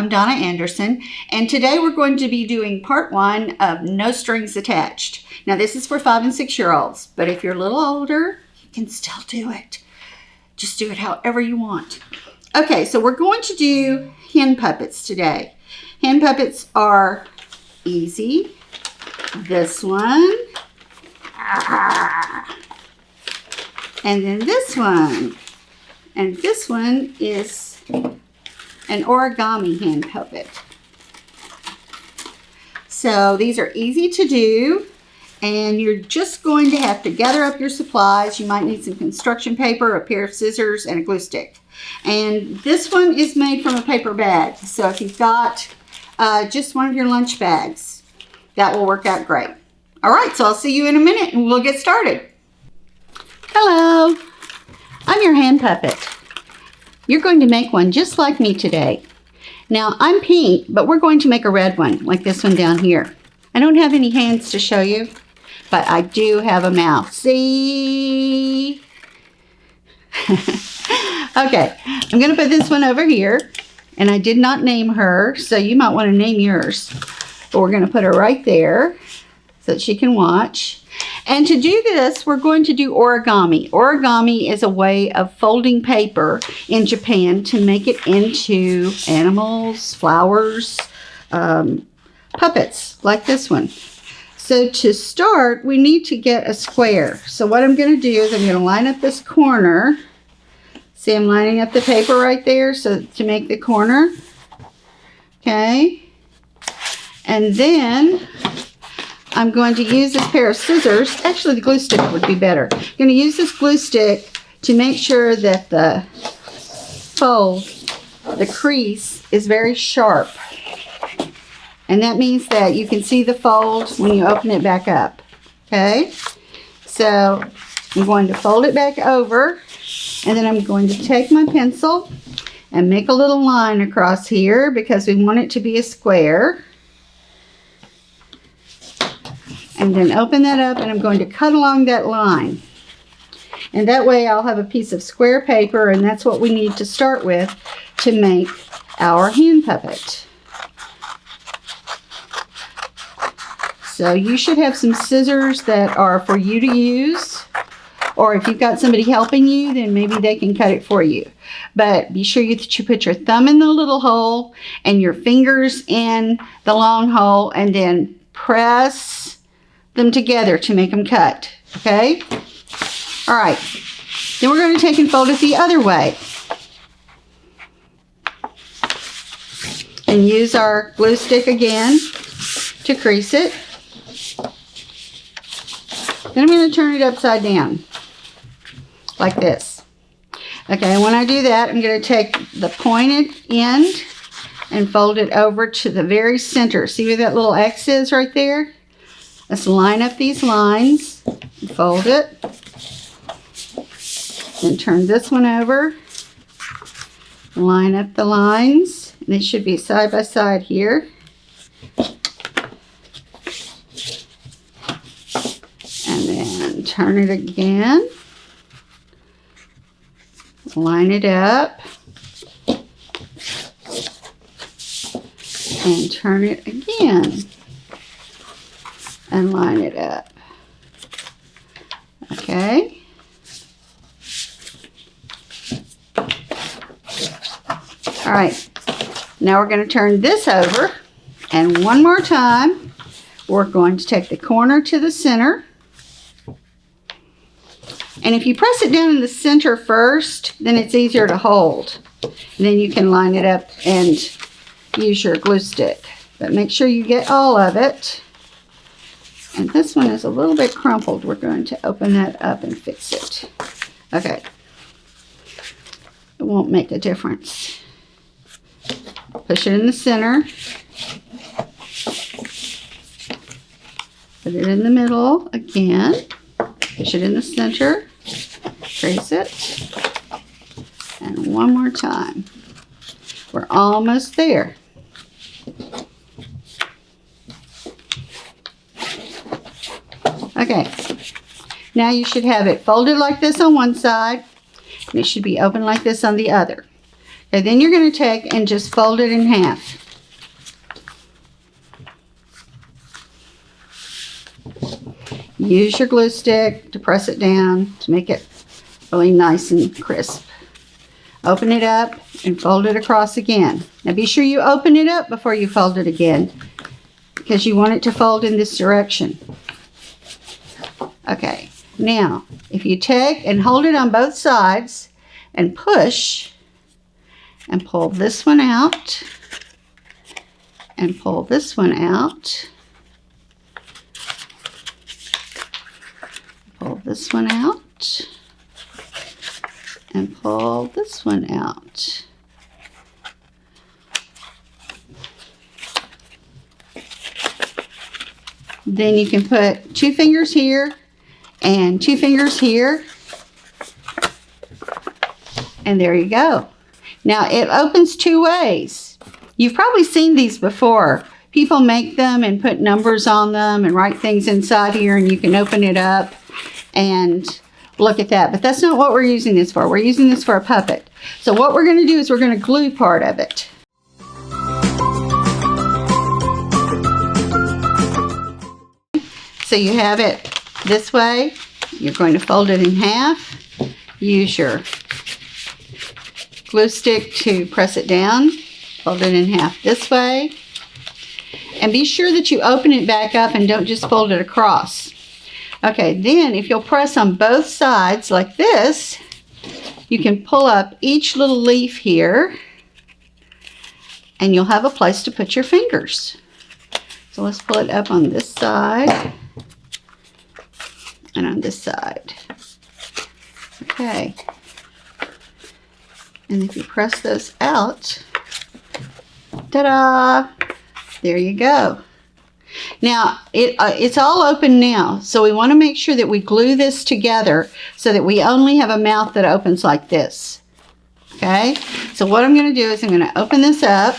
I'm Donna Anderson, and today we're going to be doing part 1 of No Strings Attached. Now this is for 5 and 6-year-olds, but if you're a little older, you can still do it. Just do it however you want. Okay, so we're going to do hen puppets today. Hen puppets are easy. This one. And then this one. And this one is an origami hen puppet. So these are easy to do, and you're just going to have to gather up your supplies. You might need some construction paper, a pair of scissors, and a glue stick. And this one is made from a paper bag. So if you've got just one of your lunch bags, that will work out great. All right, so I'll see you in a minute and we'll get started. Hello, I'm your hen puppet. You're going to make one just like me today. Now, I'm pink, but we're going to make a red one, like this one down here. I don't have any hands to show you, but I do have a mouth. See? Okay, I'm going to put this one over here, and I did not name her, so you might want to name yours. But we're going to put her right there so that she can watch. And to do this, we're going to do origami. Origami is a way of folding paper in Japan to make it into animals, flowers, puppets, like this one. So to start, we need to get a square. So what I'm going to do is I'm going to line up this corner. See, I'm lining up the paper right there so to make the corner. Okay. And then I'm going to use this pair of scissors. Actually, the glue stick would be better. I'm going to use this glue stick to make sure that the fold, the crease, is very sharp. And that means that you can see the fold when you open it back up. Okay? So I'm going to fold it back over, and then I'm going to take my pencil and make a little line across here because we want it to be a square. And then open that up, and I'm going to cut along that line. And that way I'll have a piece of square paper, and that's what we need to start with to make our hen puppet. So you should have some scissors that are for you to use, or if you've got somebody helping you, then maybe they can cut it for you. But be sure that you put your thumb in the little hole and your fingers in the long hole, and then press them together to make them cut. Okay? All right. Then we're going to take and fold it the other way. And use our glue stick again to crease it. Then I'm going to turn it upside down, like this. Okay, and when I do that, I'm going to take the pointed end and fold it over to the very center. See where that little X is right there? Let's line up these lines and fold it. Then turn this one over. Line up the lines. And they should be side by side here. And then turn it again. Line it up. And turn it again. And line it up. Okay. All right. Now we're going to turn this over. And one more time, we're going to take the corner to the center. And if you press it down in the center first, then it's easier to hold. And then you can line it up and use your glue stick. But make sure you get all of it. And this one is a little bit crumpled. We're going to open that up and fix it. Okay. It won't make a difference. Push it in the center. Put it in the middle again. Push it in the center. Trace it. And one more time. We're almost there. Okay, now you should have it folded like this on one side, and it should be open like this on the other. And then you're going to take and just fold it in half. Use your glue stick to press it down to make it really nice and crisp. Open it up and fold it across again. Now be sure you open it up before you fold it again, because you want it to fold in this direction. Okay, now if you take and hold it on both sides and push and pull this one out and pull this one out, pull this one out and pull this one out. Then you can put 2 fingers here and 2 fingers here. And there you go. Now it opens 2 ways. You've probably seen these before. People make them and put numbers on them and write things inside here, and you can open it up and look at that. But that's not what we're using this for. We're using this for a puppet. So what we're going to do is we're going to glue part of it. So you have it this way. You're going to fold it in half. Use your glue stick to press it down. Fold it in half this way. And be sure that you open it back up and don't just fold it across. Okay, then if you'll press on both sides like this, you can pull up each little leaf here and you'll have a place to put your fingers. So let's pull it up on this side and on this side. Okay. And if you press those out, ta-da! There you go. Now, it's all open now, so we want to make sure that we glue this together so that we only have a mouth that opens like this. Okay? So what I'm going to do is I'm going to open this up,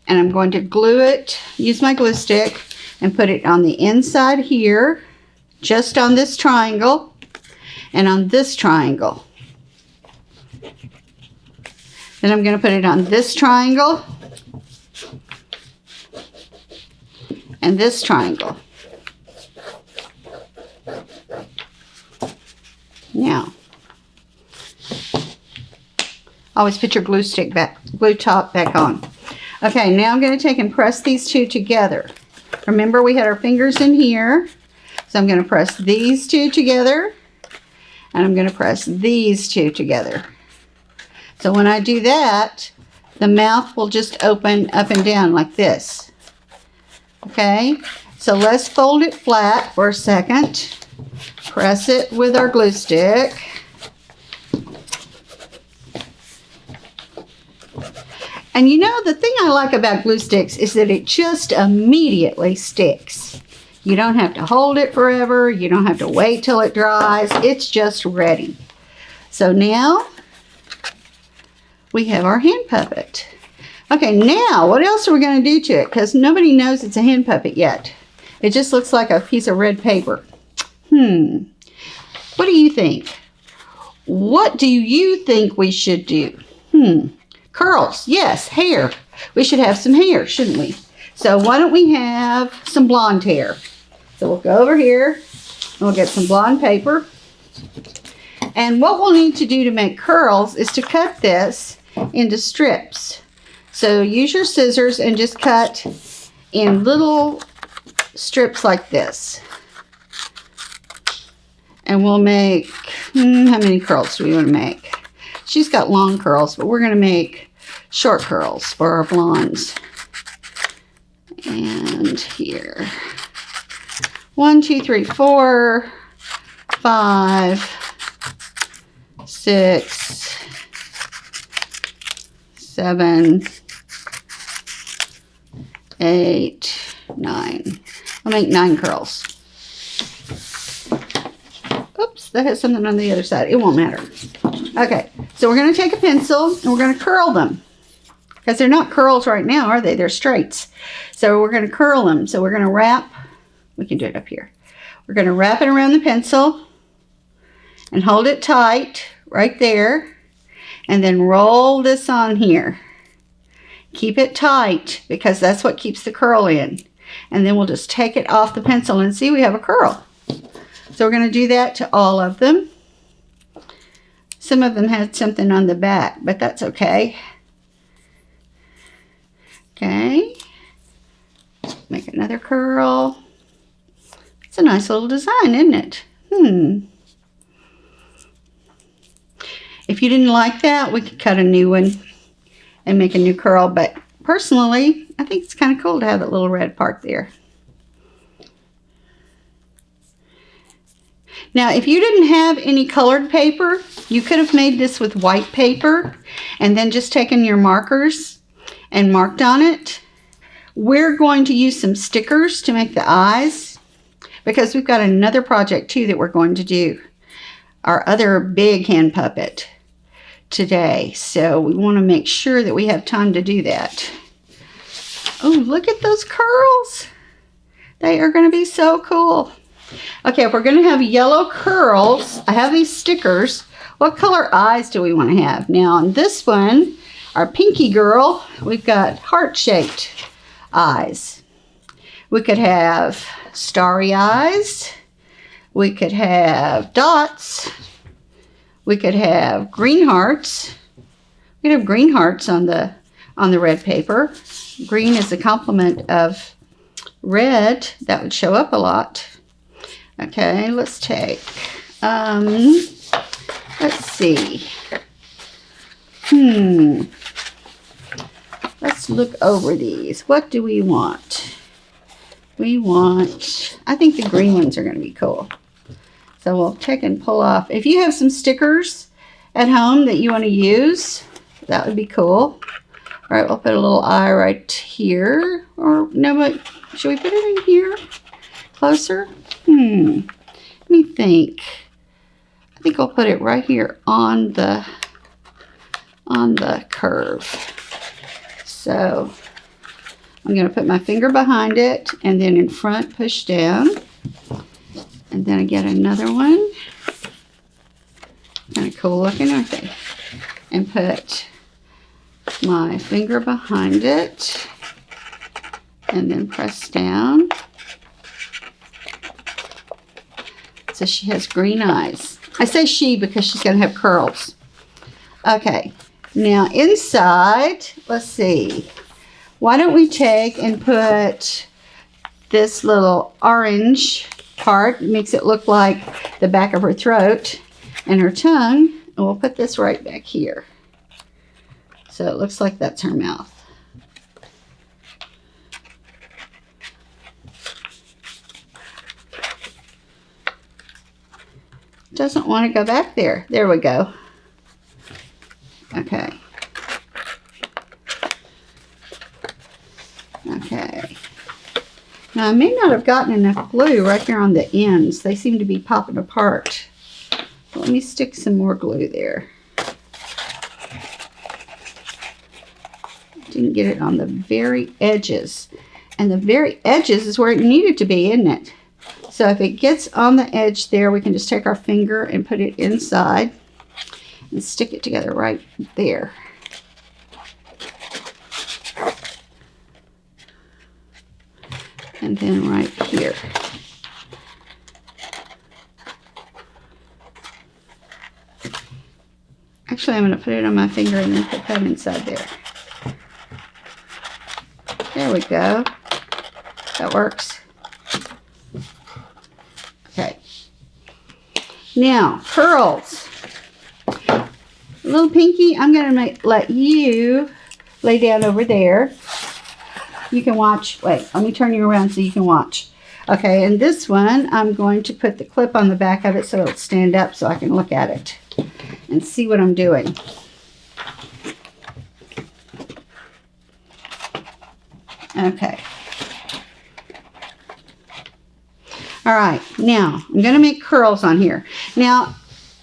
and I'm going to glue it, use my glue stick, and put it on the inside here, just on this triangle, and on this triangle. Then I'm going to put it on this triangle and this triangle. Now, always put your glue top back on. Okay, now I'm going to take and press these 2 together. Remember, we had our fingers in here, so I'm going to press these 2 together, and I'm going to press these 2 together. So when I do that, the mouth will just open up and down like this. Okay, so let's fold it flat for a second. Press it with our glue stick. And you know, the thing I like about glue sticks is that it just immediately sticks. You don't have to hold it forever. You don't have to wait till it dries. It's just ready. So now we have our hen puppet. Okay, now what else are we going to do to it? Because nobody knows it's a hen puppet yet. It just looks like a piece of red paper. What do you think? What do you think we should do? Curls. Yes, hair. We should have some hair, shouldn't we? So why don't we have some blonde hair? So we'll go over here and we'll get some blonde paper. And what we'll need to do to make curls is to cut this into strips. So use your scissors and just cut in little strips like this. And we'll make, how many curls do we want to make? She's got long curls, but we're going to make short curls for our blondes. And here. 1, 2, 3, 4, 5, 6, 7, 8, 9. I'll make 9 curls. Oops, that has something on the other side. It won't matter. Okay, so we're going to take a pencil and we're going to curl them. Because they're not curls right now, are they? They're straights. So we're going to curl them. So we're going to wrap, we can do it up here. We're going to wrap it around the pencil and hold it tight right there. and then roll this on here. Keep it tight because that's what keeps the curl in. And then we'll just take it off the pencil and see we have a curl. So we're going to do that to all of them. Some of them had something on the back, but that's okay. Okay. Make another curl. It's a nice little design, isn't it? If you didn't like that, we could cut a new one and make a new curl, but personally, I think it's kind of cool to have that little red part there. Now, if you didn't have any colored paper, you could have made this with white paper and then just taken your markers and marked on it. We're going to use some stickers to make the eyes because we've got another project too that we're going to do. Our other big hen puppet today. So we want to make sure that we have time to do that. Oh, look at those curls. They are going to be so cool. Okay, if we're going to have yellow curls, I have these stickers. What color eyes do we want to have? Now on this one, our pinky girl, we've got heart-shaped eyes. We could have starry eyes. We could have dots. We could have green hearts. We could have green hearts on the red paper. Green is a complement of red. That would show up a lot. Okay, let's take, let's see. Let's look over these. What do we want? I think the green ones are going to be cool. So we'll take and pull off. If you have some stickers at home that you want to use, that would be cool. All right, we'll put a little eye right here. Or no, but should we put it in here? Closer? Let me think. I think I'll put it right here on the curve. So I'm going to put my finger behind it and then in front push down. And then I get another one. Kind of cool looking, aren't they? And put my finger behind it and then press down. So she has green eyes. I say she because she's going to have curls. Okay, now inside, let's see. Why don't we take and put this little orange part, makes it look like the back of her throat and her tongue, and we'll put this right back here. So it looks like that's her mouth. Doesn't want to go back there. There we go. Okay. Okay. Now I may not have gotten enough glue right here on the ends. They seem to be popping apart. Let me stick some more glue there. Didn't get it on the very edges. And the very edges is where it needed to be, isn't it? So if it gets on the edge there, we can just take our finger and put it inside and stick it together right there. And then right here. Actually, I'm going to put it on my finger and then put that inside there. There we go. That works. Okay. Now, curls. Little Pinky, I'm going to let you lay down over there. You can watch. Wait, let me turn you around so you can watch. Okay, and this one, I'm going to put the clip on the back of it so it'll stand up so I can look at it and see what I'm doing. Okay. All right, now I'm going to make curls on here. Now,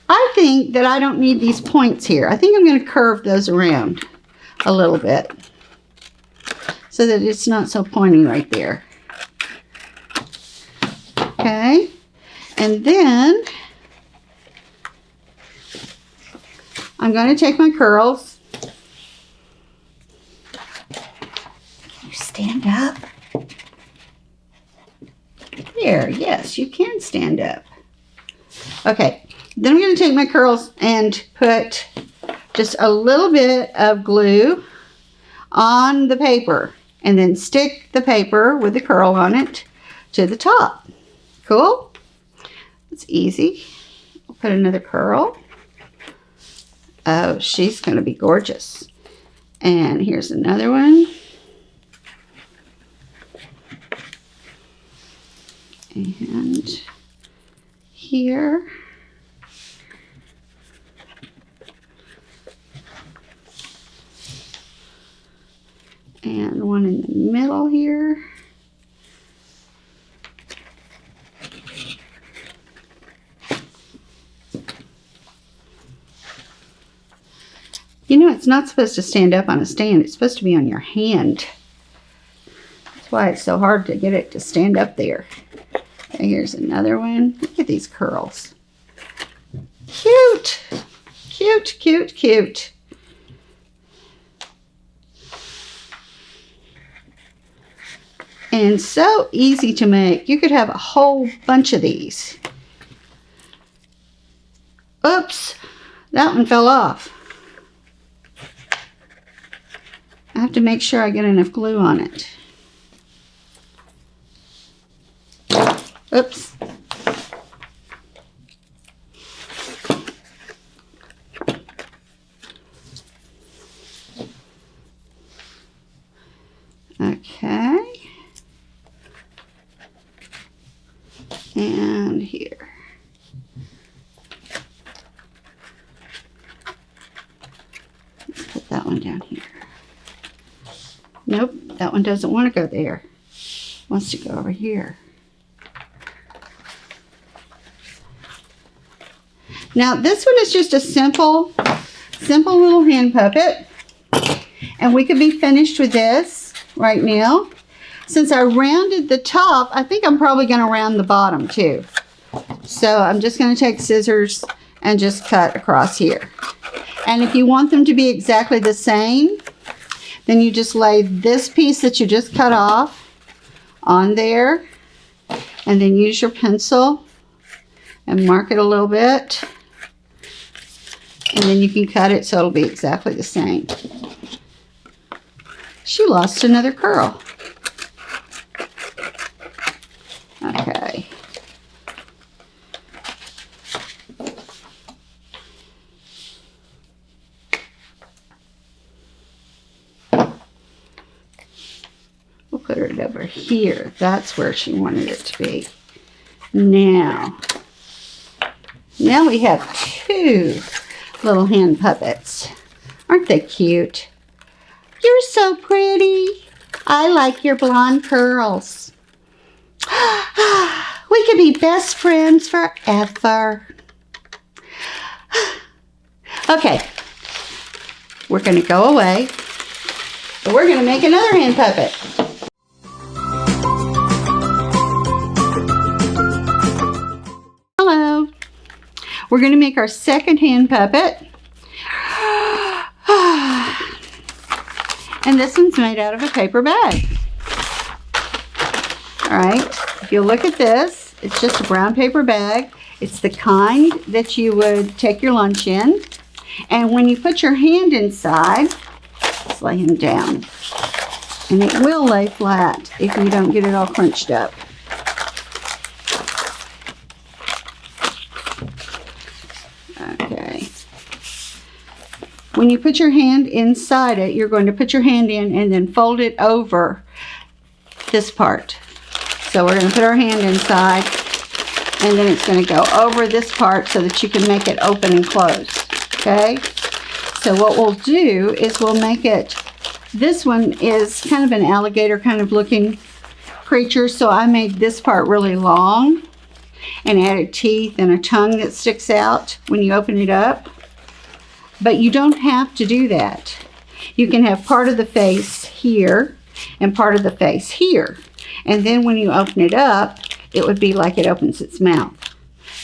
I think that I don't need these points here. I think I'm going to curve those around a little bit so that it's not so pointy right there. Okay, and then I'm going to take my curls. Can you stand up? There, yes, you can stand up. Okay, then I'm going to take my curls and put just a little bit of glue on the paper and then stick the paper with the curl on it to the top. Cool? It's easy. I'll put another curl. Oh, she's going to be gorgeous. And here's another one. And here. And one in the middle here. You know, it's not supposed to stand up on a stand. It's supposed to be on your hand. That's why it's so hard to get it to stand up there. Okay, here's another one. Look at these curls. Cute. Cute, cute, cute. And so easy to make. You could have a whole bunch of these. Oops, that one fell off. I have to make sure I get enough glue on it. Oops. Okay. And here. Let's put that one down here. Nope, that one doesn't want to go there. It wants to go over here. Now this one is just a simple little hand puppet. And we could be finished with this right now. Since I rounded the top, I think I'm probably going to round the bottom too. So I'm just going to take scissors and just cut across here. And if you want them to be exactly the same, then you just lay this piece that you just cut off on there. And then use your pencil and mark it a little bit. And then you can cut it so it'll be exactly the same. She lost another curl. Okay. We'll put it over here. That's where she wanted it to be. Now we have two little hand puppets. Aren't they cute? You're so pretty. I like your blonde curls. We could be best friends forever. Okay, we're going to go away, but we're going to make another hand puppet. Hello. We're going to make our second hand puppet. And this one's made out of a paper bag. Alright, if you look at this, it's just a brown paper bag. It's the kind that you would take your lunch in. And when you put your hand inside, just lay him down. And it will lay flat if you don't get it all crunched up. Okay. When you put your hand inside it, you're going to put your hand in and then fold it over this part. So we're going to put our hand inside, and then it's going to go over this part so that you can make it open and close. Okay? So what we'll do is we'll make it, this one is kind of an alligator kind of looking creature, so I made this part really long and added teeth and a tongue that sticks out when you open it up. But you don't have to do that. You can have part of the face here and part of the face here. And then when you open it up, it would be like it opens its mouth.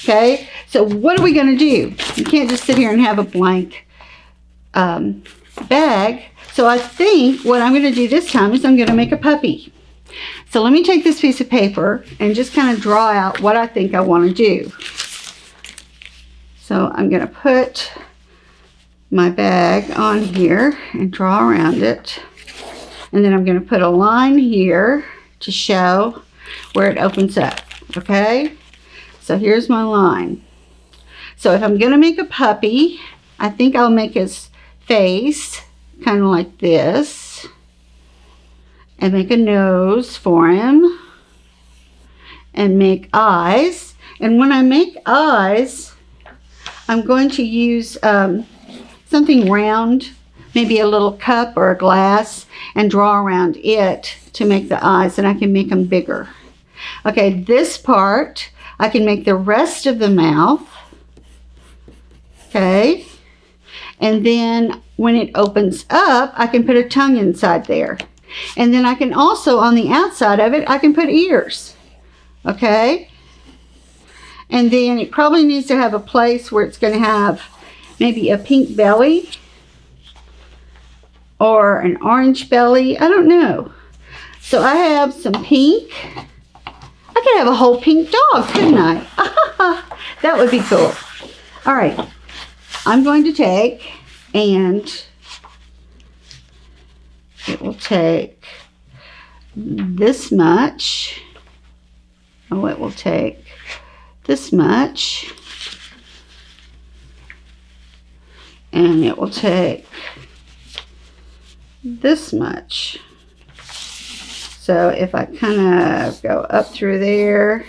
Okay? So what are we going to do? You can't just sit here and have a blank bag. So I think what I'm going to do this time is I'm going to make a puppy. So let me take this piece of paper and just kind of draw out what I think I want to do. So I'm going to put my bag on here and draw around it. And then I'm going to put a line here to show where it opens up. Okay? So here's my line. So if I'm going to make a puppy, I think I'll make his face kind of like this. And make a nose for him. And make eyes. And when I make eyes, I'm going to use something round, maybe a little cup or a glass, and draw around it to make the eyes, and I can make them bigger. Okay, this part, I can make the rest of the mouth. Okay, and then when it opens up, I can put a tongue inside there. And then I can also, on the outside of it, I can put ears. Okay, and then it probably needs to have a place where it's going to have maybe a pink belly or an orange belly. I don't know. So I have some pink. I could have a whole pink dog, couldn't I? That would be cool. All right. I'm going to take, and it will take this much. Oh, it will take this much. And it will take this much. So if I kind of go up through there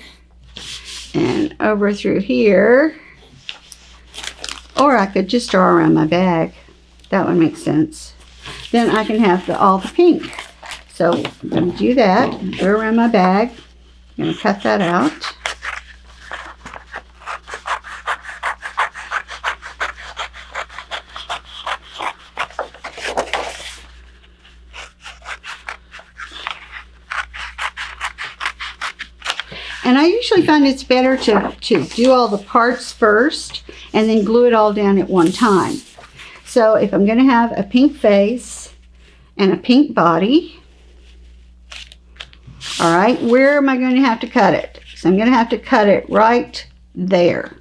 and over through here, or I could just draw around my bag. That would make sense. Then I can have all the pink. So I'm going to do that. Go around my bag. I'm going to cut that out. And I usually find it's better to do all the parts first and then glue it all down at one time. So if I'm going to have a pink face and a pink body, all right, where am I going to have to cut it? So I'm going to have to cut it right there.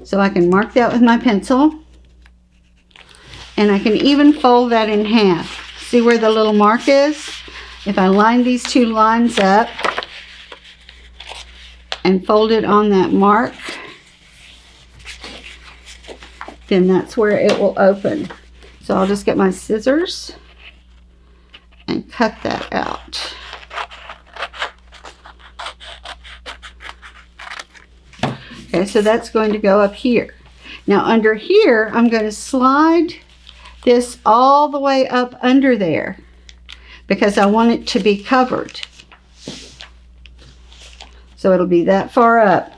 So I can mark that with my pencil. And I can even fold that in half. See where the little mark is? If I line these two lines up and fold it on that mark, then that's where it will open. So I'll just get my scissors and cut that out. Okay, so that's going to go up here. Now under here, I'm going to slide this all the way up under there because I want it to be covered. So it'll be that far up.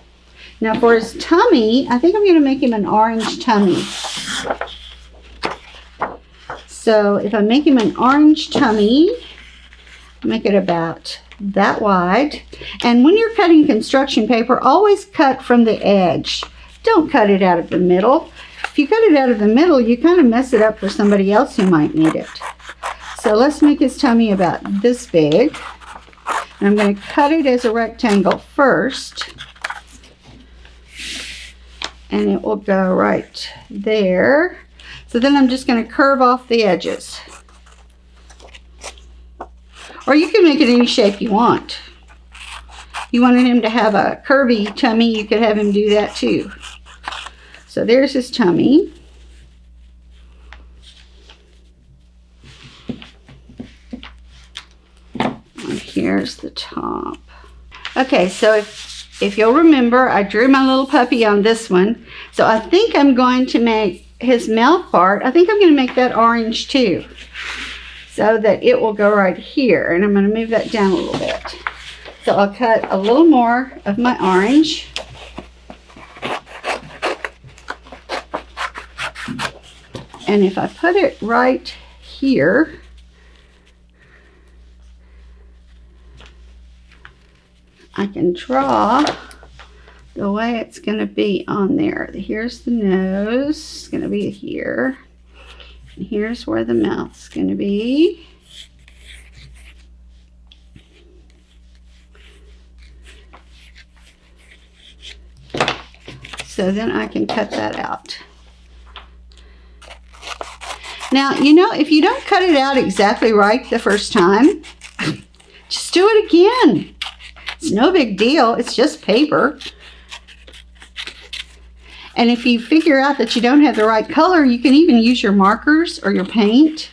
Now for his tummy, I think I'm going to make him an orange tummy. So if I make him an orange tummy, make it about that wide. And when you're cutting construction paper, always cut from the edge. Don't cut it out of the middle. If you cut it out of the middle, you kind of mess it up for somebody else who might need it. So let's make his tummy about this big. And I'm going to cut it as a rectangle first. And it will go right there. So then I'm just going to curve off the edges. Or you can make it any shape you want. If you wanted him to have a curvy tummy, you could have him do that too. So there's his tummy. And here's the top. Okay, so if you'll remember, I drew my little puppy on this one. So I think I'm going to make his mouth part, I think I'm going to make that orange too. So that it will go right here. And I'm going to move that down a little bit. So I'll cut a little more of my orange. And if I put it right here, I can draw the way it's going to be on there. Here's the nose. It's going to be here. And here's where the mouth's going to be. So then I can cut that out. Now, you know, if you don't cut it out exactly right the first time, just do it again. It's no big deal. It's just paper. And if you figure out that you don't have the right color, you can even use your markers or your paint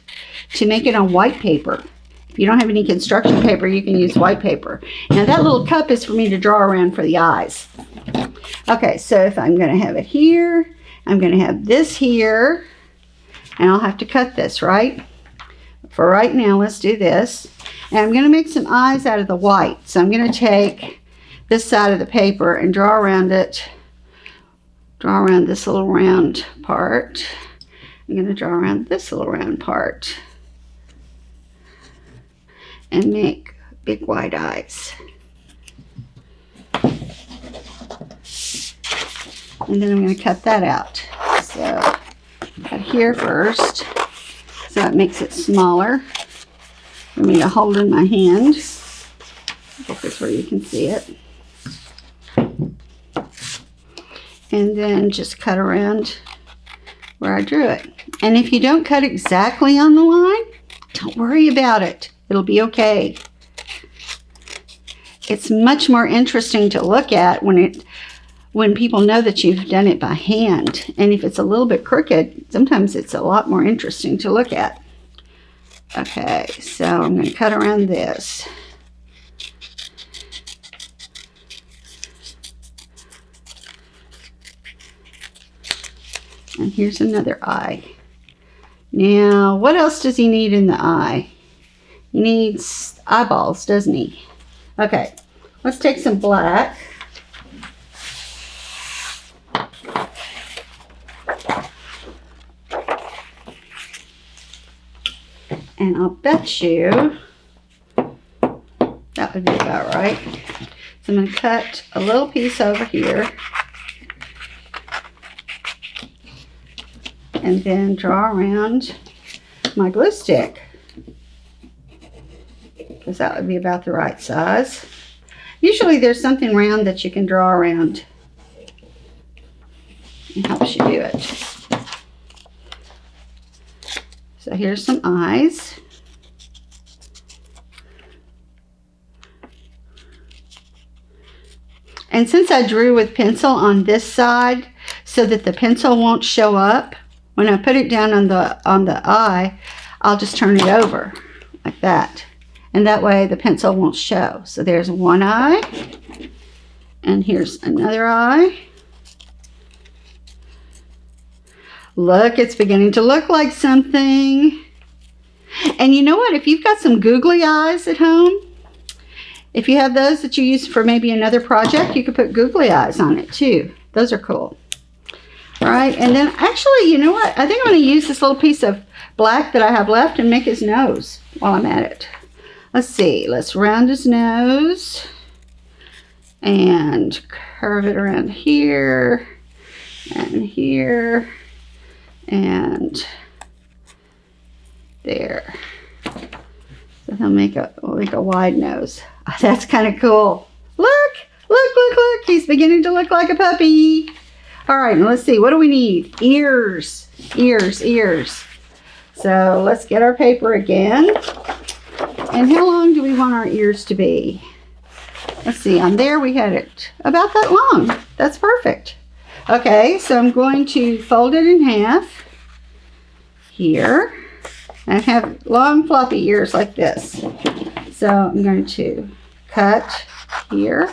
to make it on white paper. If you don't have any construction paper, you can use white paper. Now that little cup is for me to draw around for the eyes. Okay, so if I'm going to have it here, I'm going to have this here, and I'll have to cut this, right? For right now, let's do this. And I'm going to make some eyes out of the white. So I'm going to take this side of the paper and draw around it. Draw around this little round part. I'm going to draw around this little round part. And make big wide eyes. And then I'm going to cut that out. So, cut here first. So it makes it smaller for me to hold in my hand. Focus where you can see it. And then just cut around where I drew it. And if you don't cut exactly on the line, don't worry about it. It'll be okay. It's much more interesting to look at when people know that you've done it by hand. And if it's a little bit crooked, sometimes it's a lot more interesting to look at. Okay, so I'm going to cut around this. And here's another eye. Now, what else does he need in the eye? He needs eyeballs, doesn't he? Okay, let's take some black. And I'll bet you that would be about right. So I'm going to cut a little piece over here. And then draw around my glue stick. Because that would be about the right size. Usually there's something round that you can draw around. It helps you do it. So here's some eyes. And since I drew with pencil on this side so that the pencil won't show up, when I put it down on the eye, I'll just turn it over like that. And that way the pencil won't show. So there's one eye. And here's another eye. Look, it's beginning to look like something. And you know what? If you've got some googly eyes at home, if you have those that you use for maybe another project, you could put googly eyes on it too. Those are cool. All right, and then actually, you know what? I think I'm going to use this little piece of black that I have left and make his nose while I'm at it. Let's see. Let's round his nose and curve it around here and here and there. So we'll make a wide nose. Oh, that's kind of cool. Look, look, look, look. He's beginning to look like a puppy. All right, now let's see. What do we need? Ears, ears, ears. So let's get our paper again. And how long do we want our ears to be? Let's see. On there we had it about that long. That's perfect. Okay, so I'm going to fold it in half here. And have long floppy ears like this. So I'm going to cut here.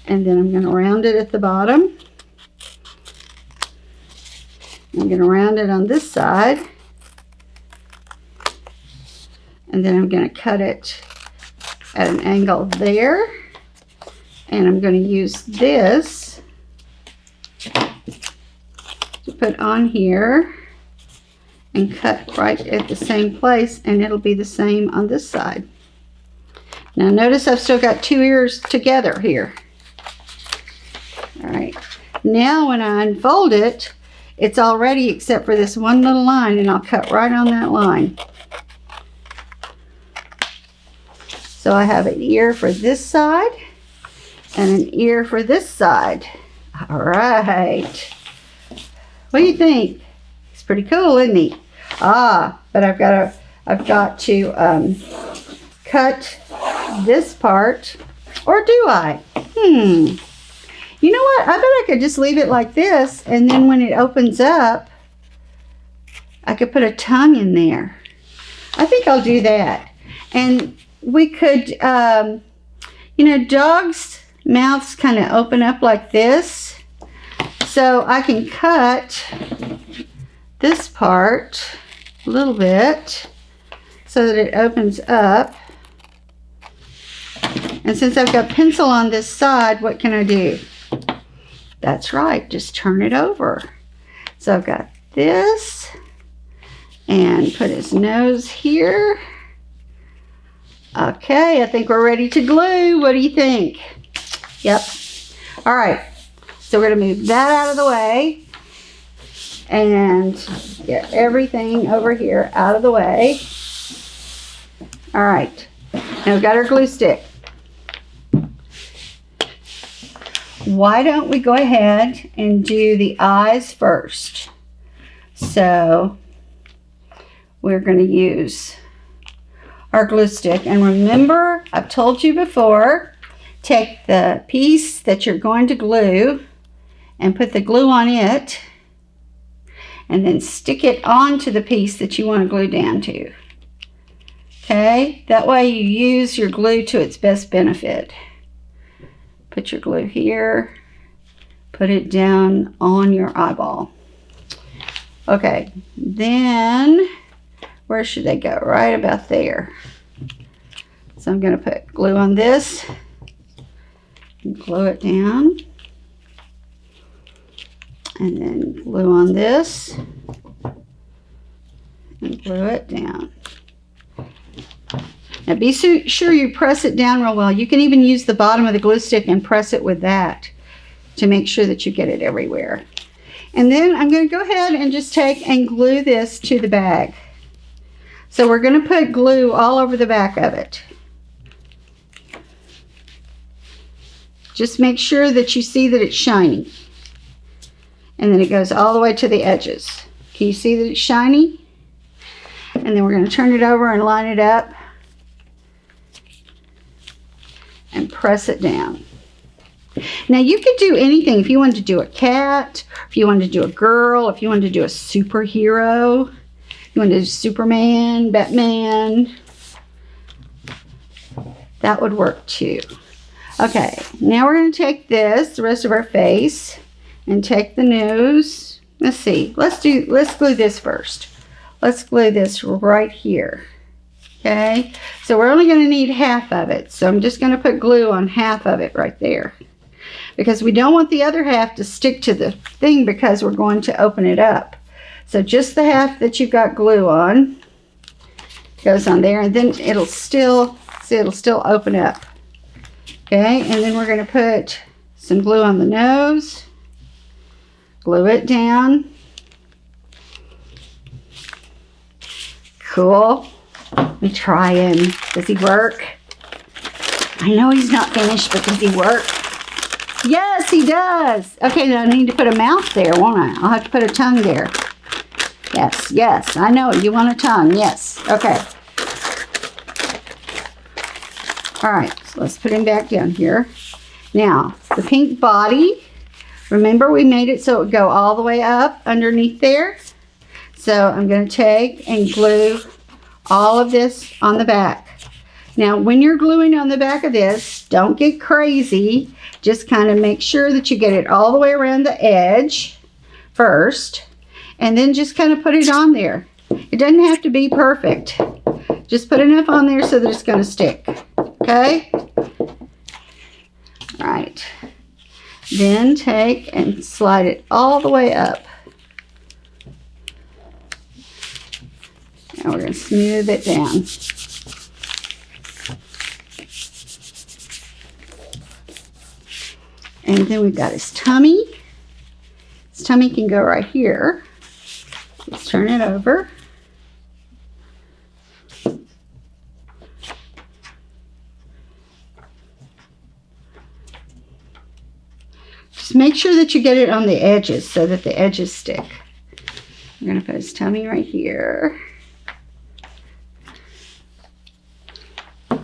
And then I'm going to round it at the bottom. I'm going to round it on this side. And then I'm going to cut it at an angle there. And I'm going to use this to put on here and cut right at the same place, and it'll be the same on this side. Now notice I've still got two ears together here. All right, Now when I unfold it, it's all ready except for this one little line, and I'll cut right on that line. So I have an ear for this side and an ear for this side. All right. What do you think? It's pretty cool, isn't he? But I've got to cut this part, or do I? You know what? I bet I could just leave it like this, and then when it opens up, I could put a tongue in there. I think I'll do that. And we could, you know, dogs' mouths kind of open up like this. So I can cut this part a little bit so that it opens up. And since I've got pencil on this side, what can I do? That's right, just turn it over. So I've got this, and put his nose here. Okay, I think we're ready to glue. What do you think? Yep. All right, so we're gonna move that out of the way and get everything over here out of the way. All right, now we've got our glue stick. Why don't we go ahead and do the eyes first? So we're going to use our glue stick. And remember, I've told you before, take the piece that you're going to glue and put the glue on it, and then stick it onto the piece that you want to glue down to. Okay? That way you use your glue to its best benefit. Put your glue here, put it down on your eyeball. Okay, then where should they go? Right about there. So I'm going to put glue on this and glue it down, and then glue on this and glue it down. Now be sure you press it down real well. You can even use the bottom of the glue stick and press it with that to make sure that you get it everywhere. And then I'm going to go ahead and just take and glue this to the bag. So we're going to put glue all over the back of it. Just make sure that you see that it's shiny. And then it goes all the way to the edges. Can you see that it's shiny? And then we're going to turn it over and line it up and press it down. Now you could do anything. If you wanted to do a cat, if you wanted to do a girl, if you wanted to do a superhero, if you wanted to do Superman, Batman, that would work too. Okay, now we're going to take this, the rest of our face, and take the nose. Let's see, let's glue this first. Let's glue this right here. Okay, so we're only going to need half of it, so I'm just going to put glue on half of it right there, because we don't want the other half to stick to the thing because we're going to open it up. So just the half that you've got glue on goes on there, and then it'll still open up. Okay, and then we're going to put some glue on the nose, glue it down. Cool. Let me try him. Does he work? I know he's not finished, but does he work? Yes, he does. Okay, now I need to put a mouth there, won't I? I'll have to put a tongue there. Yes, yes, I know. You want a tongue. Yes. Okay. All right, so let's put him back down here. Now, the pink body, remember we made it so it would go all the way up underneath there? So I'm going to take and glue all of this on the back. Now, when you're gluing on the back of this, don't get crazy. Just kind of make sure that you get it all the way around the edge first, and then just kind of put it on there. It doesn't have to be perfect. Just put enough on there so that it's going to stick. Okay? All right. Then take and slide it all the way up. Now we're going to smooth it down. And then we've got his tummy. His tummy can go right here. Let's turn it over. Just make sure that you get it on the edges so that the edges stick. I'm going to put his tummy right here. And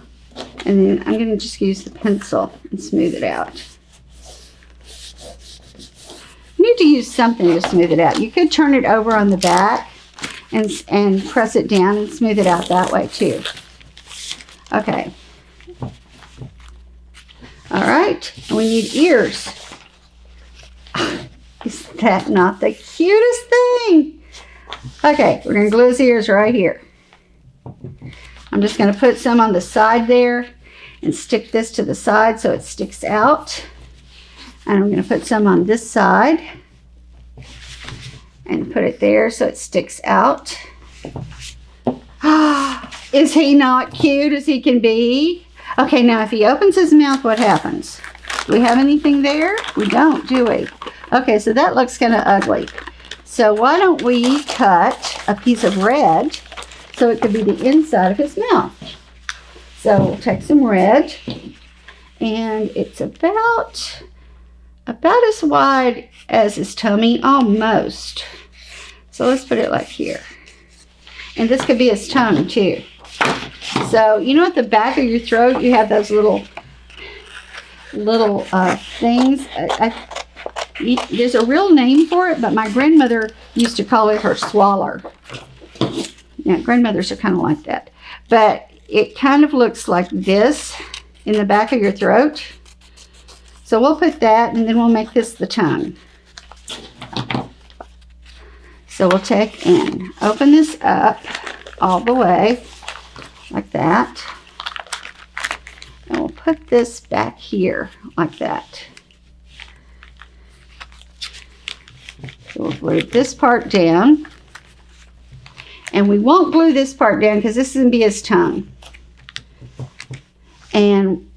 then I'm going to just use the pencil and smooth it out. You need to use something to smooth it out. You could turn it over on the back and press it down and smooth it out that way too. Okay. All right. And we need ears. Is that not the cutest thing? Okay, we're going to glue his ears right here. I'm just going to put some on the side there and stick this to the side so it sticks out. And I'm going to put some on this side and put it there so it sticks out. Is he not cute as he can be? Okay, now if he opens his mouth, what happens? Do we have anything there? We don't, do we? Okay, so that looks kind of ugly. So why don't we cut a piece of red so it could be the inside of his mouth. So we'll take some red, and it's about as wide as his tummy, almost. So let's put it like here. And this could be his tongue too. So you know at the back of your throat you have those little things. There's a real name for it, but my grandmother used to call it her swaller. Yeah, grandmothers are kind of like that. But it kind of looks like this in the back of your throat. So we'll put that, and then we'll make this the tongue. So we'll take and open this up all the way like that. And we'll put this back here like that. So we'll glue this part down. And we won't glue this part down because this is going to be his tongue. And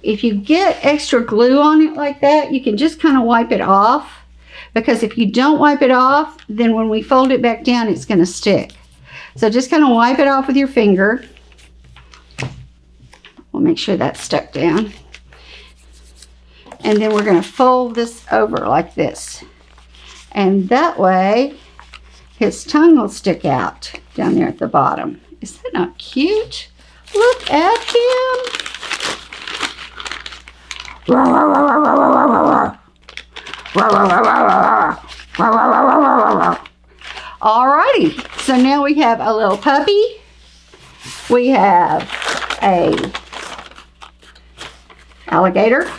if you get extra glue on it like that, you can just kind of wipe it off. Because if you don't wipe it off, then when we fold it back down, it's going to stick. So just kind of wipe it off with your finger. We'll make sure that's stuck down. And then we're going to fold this over like this. And that way, his tongue will stick out down there at the bottom. Is that not cute? Look at him. Alrighty, so now we have a little puppy. We have a alligator.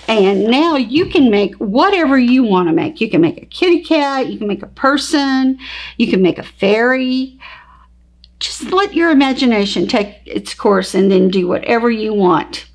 And now you can make whatever you want to make. You can make a kitty cat, you can make a person, you can make a fairy. Just let your imagination take its course and then do whatever you want.